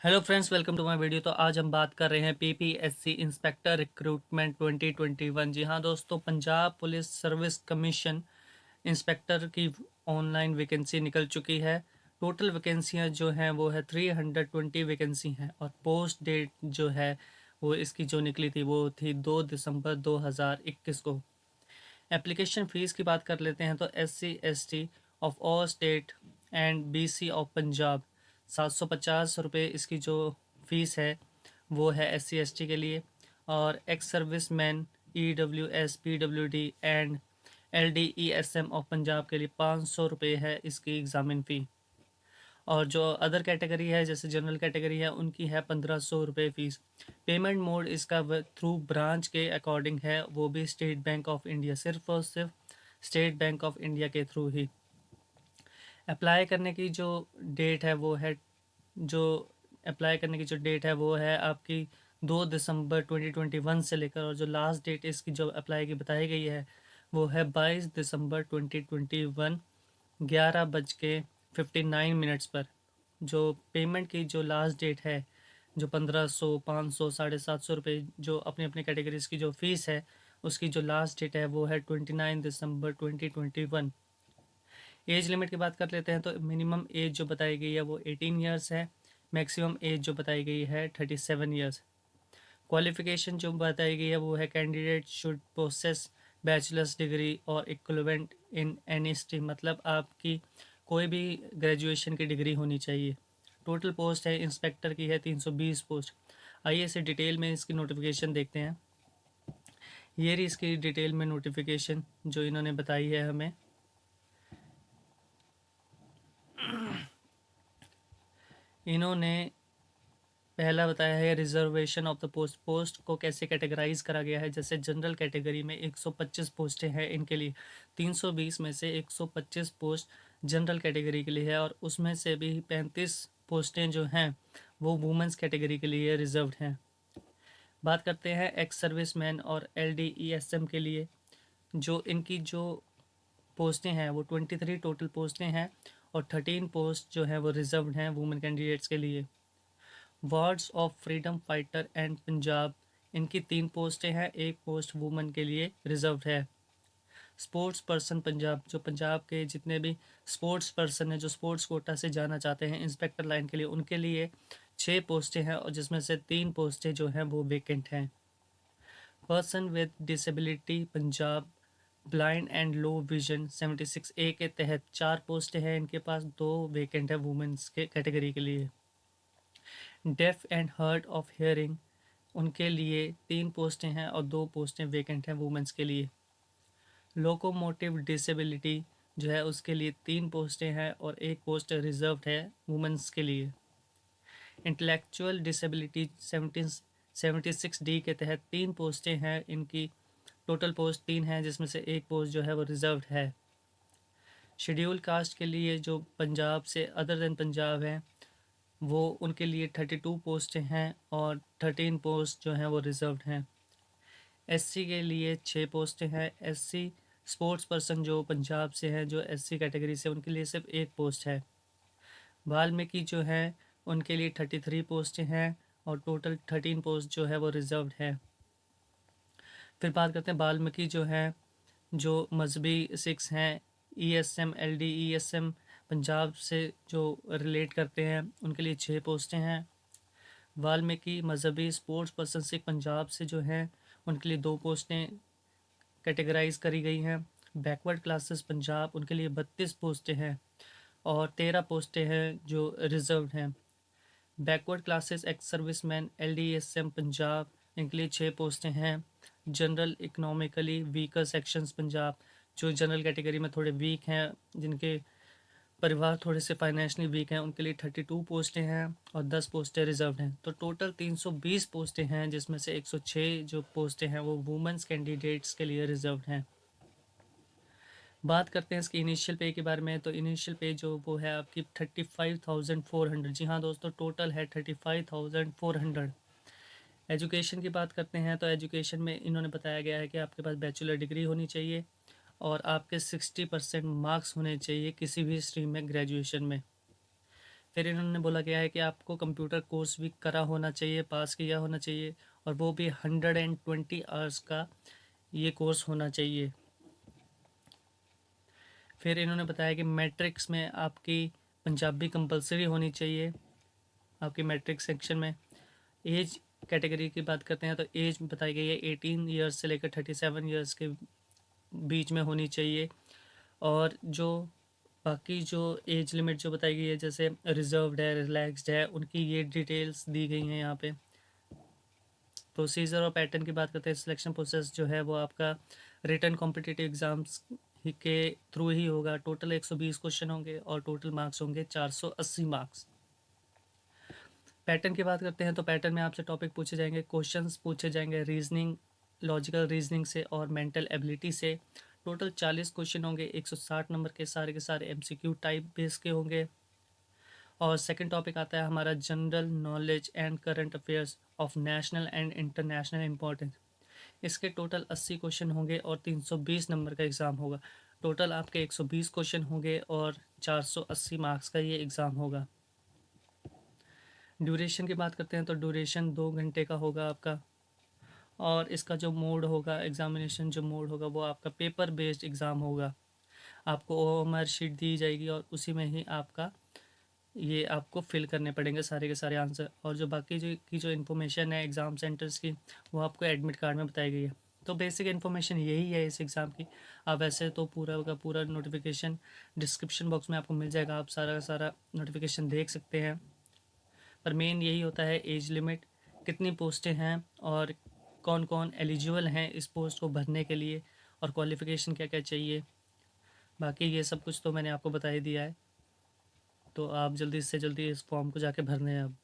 Hello friends, welcome to my video. तो आज हम बात कर रहे हैं पीपीएससी इंस्पेक्टर रिक्रूटमेंट 2021। जी हाँ दोस्तों, Punjab police service commission inspector की ऑनलाइन वैकेंसी निकल चुकी है। टोटल वैकेंसियां जो हैं वो है 320 वैकेंसी हैं और पोस्ट डेट जो है वो इसकी जो निकली थी वो थी 2 दिसंबर 2021 को। एप्लीकेशन फ़ीस की बात कर लेते हैं तो SC ST of all state and BC of Punjab 750 रुपये इसकी जो फ़ीस है वो है SC ST के लिए। और ex service man EWS PWD and LDESM of Punjab के लिए 500 रुपये है इसकी एग्ज़ामिन फ़ी। और जो अदर कैटेगरी है जैसे जनरल कैटेगरी है उनकी है 1500 रुपये फ़ीस। पेमेंट मोड इसका थ्रू ब्रांच के अकॉर्डिंग है, वो भी स्टेट बैंक ऑफ इंडिया, सिर्फ और सिर्फ स्टेट बैंक ऑफ इंडिया के थ्रू ही। अप्लाई करने की जो डेट है वो है जो अप्लाई करने की जो डेट है वो है आपकी 2 दिसंबर 2021 से लेकर, और जो लास्ट डेट इसकी जो अप्लाई की बताई गई है वो है 22 दिसंबर 2021 11:59 पर। जो पेमेंट की जो लास्ट डेट है, जो 1500 500 750 रुपये जो अपनी अपनी कैटेगरीज की जो फ़ीस है उसकी जो लास्ट डेट है वो है 29 दिसंबर 2021। एज लिमिट की बात कर लेते हैं तो मिनिमम एज जो बताई गई है वो 18 ईयर्स है। मैक्सिमम एज जो बताई गई है 37 ईयर्स। क्वालिफ़िकेशन जो बताई गई है वो है candidate should possess bachelor's degree और इक्विवेलेंट इन एनी स्ट्रीम, मतलब आपकी कोई भी ग्रेजुएशन की डिग्री होनी चाहिए। टोटल पोस्ट है इंस्पेक्टर की है 320 पोस्ट। आइए इसे डिटेल में इसकी नोटिफिकेशन देखते हैं। ये रही इसकी डिटेल में नोटिफिकेशन जो इन्होंने बताई है हमें। इन्होंने पहला बताया है reservation of the post. Post को कैसे कैटेगराइज करा गया है, जैसे जनरल कैटेगरी में 125 पोस्टें हैं इनके लिए। 320 में से 125 पोस्ट जनरल कैटेगरी के लिए है और उसमें से भी 35 पोस्टें जो हैं वो वुमेंस कैटेगरी के लिए रिजर्व्ड हैं। बात करते हैं एक्स सर्विसमैन और LDESM के लिए। जो इनकी जो पोस्टें हैं वो 23 टोटल पोस्टें हैं और 13 पोस्ट जो हैं वो रिजर्व्ड हैं वुमेन कैंडिडेट्स के लिए। Wards of freedom fighter and Punjab, इनकी 3 पोस्टें हैं, एक पोस्ट वुमेन के लिए रिजर्व्ड है। स्पोर्ट्स पर्सन पंजाब, जो पंजाब के जितने भी स्पोर्ट्स पर्सन हैं जो स्पोर्ट्स कोटा से जाना चाहते हैं इंस्पेक्टर लाइन के लिए, उनके लिए 6 पोस्टें हैं और जिसमें से 3 पोस्टें जो हैं वो वेकेंट हैं। Person with disability Punjab blind and low vision 76A के तहत 4 पोस्टें हैं इनके पास, 2 वेकेंट है वुमेंस के कैटेगरी के लिए। Deaf and hard of hearing, उनके लिए 3 पोस्टें हैं और 2 पोस्टें वेकेंट हैं वुमेंस के लिए। लोकोमोटिव डिसेबिलिटी जो है उसके लिए 3 पोस्टें हैं और 1 पोस्ट रिजर्व्ड है वुमेंस के लिए। इंटेलेक्चुअल डिसेबिलिटी 76D के तहत 3 पोस्टें हैं इनकी, टोटल पोस्ट 3 हैं जिसमें से 1 पोस्ट जो है वो रिजर्व्ड है। शेड्यूल कास्ट के लिए जो पंजाब से अदर देन पंजाब हैं वो उनके लिए 32 पोस्टें हैं और 13 पोस्ट जो हैं वो रिजर्व्ड हैं। SC के लिए 6 पोस्टें हैं। SC स्पोर्ट्स पर्सन जो पंजाब से हैं जो SC कैटेगरी से, उनके लिए सिर्फ 1 पोस्ट है। वाल्मीकि जो है उनके लिए 33 पोस्टें हैं और टोटल 13 पोस्ट जो है वो रिजर्व्ड है। फिर बात करते हैं वाल्मीकि जो है जो मजहबी सिख्स हैं, ESM LDESM पंजाब से जो रिलेट करते हैं उनके लिए 6 पोस्टें हैं। वाल्मीकि मजहबी स्पोर्ट्स पर्सन सिख पंजाब से जो हैं उनके लिए 2 पोस्टें कैटेगराइज करी गई हैं। बैकवर्ड क्लासेस पंजाब, उनके लिए 32 पोस्टें हैं और 13 पोस्टें हैं जो रिजर्व्ड हैं। Backward classes ex serviceman LDSM Punjab, इनके लिए 6 पोस्टें हैं। General economically weaker sections Punjab, जो जनरल कैटेगरी में थोड़े वीक हैं, जिनके परिवार थोड़े से फाइनेंशियली वीक हैं, उनके लिए 32 पोस्टें हैं और 10 पोस्टें रिजर्व्ड हैं। तो टोटल 320 पोस्टें हैं जिसमें से 106 जो पोस्टें हैं वो वुमेंस कैंडिडेट्स के लिए रिजर्व्ड हैं। बात करते हैं इसकी इनिशियल पे के बारे में। तो इनिशियल पे जो वो है आपकी 35,400। जी हाँ दोस्तों, टोटल है 35,400। एजुकेशन की बात करते हैं तो एजुकेशन में इन्होंने बताया गया है कि आपके पास बैचलर डिग्री होनी चाहिए और आपके 60% मार्क्स होने चाहिए किसी भी स्ट्रीम में ग्रेजुएशन में। फिर इन्होंने बोला गया है कि आपको कंप्यूटर कोर्स भी करा होना चाहिए, पास किया होना चाहिए, और वो भी 120 आवर्स का ये कोर्स होना चाहिए। फिर इन्होंने बताया कि मैट्रिक्स में आपकी पंजाबी कंपलसरी होनी चाहिए आपकी मैट्रिक सेक्शन में। एज कैटेगरी की बात करते हैं तो एज बताई गई है 18 ईयर्स से लेकर 37 ईयर्स के बीच में होनी चाहिए। और जो बाकी जो एज लिमिट जो बताई गई है, जैसे रिजर्व्ड है, रिलैक्स्ड है, उनकी ये डिटेल्स दी गई हैं यहाँ पे। प्रोसीजर और पैटर्न की बात करते हैं, सिलेक्शन प्रोसेस जो है वो आपका रिटन कॉम्पिटिटिव एग्ज़ाम्स के थ्रू ही होगा। टोटल 120 क्वेश्चन होंगे और टोटल मार्क्स होंगे 480 मार्क्स। पैटर्न की बात करते हैं तो पैटर्न में आपसे टॉपिक पूछे जाएंगे, क्वेश्चंस पूछे जाएंगे रीजनिंग, लॉजिकल रीजनिंग से और मेंटल एबिलिटी से। टोटल 40 क्वेश्चन होंगे, 160 नंबर के सारे एमसीक्यू टाइप बेस के होंगे। और सेकंड टॉपिक आता है हमारा general knowledge and current affairs of national and international importance. इसके टोटल 80 क्वेश्चन होंगे और 320 नंबर का एग्ज़ाम होगा। टोटल आपके 120 क्वेश्चन होंगे और 480 मार्क्स का ये एग्ज़ाम होगा। ड्यूरेशन की बात करते हैं तो ड्यूरेशन 2 घंटे का होगा आपका। और इसका जो मोड होगा, एग्ज़ामिनेशन जो मोड होगा, वो आपका पेपर बेस्ड एग्ज़ाम होगा। आपको ओएमआर शीट दी जाएगी और उसी में ही आपका ये आपको फिल करने पड़ेंगे सारे के सारे आंसर। और जो बाकी जो इन्फॉर्मेशन है एग्ज़ाम सेंटर्स की, वो आपको एडमिट कार्ड में बताई गई है। तो बेसिक इन्फॉर्मेशन यही है इस एग्ज़ाम की। आप वैसे तो पूरा का पूरा नोटिफिकेशन डिस्क्रिप्शन बॉक्स में आपको मिल जाएगा, आप सारा का सारा नोटिफिकेशन देख सकते हैं। पर मेन यही होता है एज लिमिट, कितनी पोस्टें हैं और कौन कौन एलिजिबल हैं इस पोस्ट को भरने के लिए, और क्वालिफ़िकेशन क्या क्या चाहिए। बाकी ये सब कुछ तो मैंने आपको बता ही दिया है। तो आप जल्दी से जल्दी इस फॉर्म को जाके भरने हैं अब।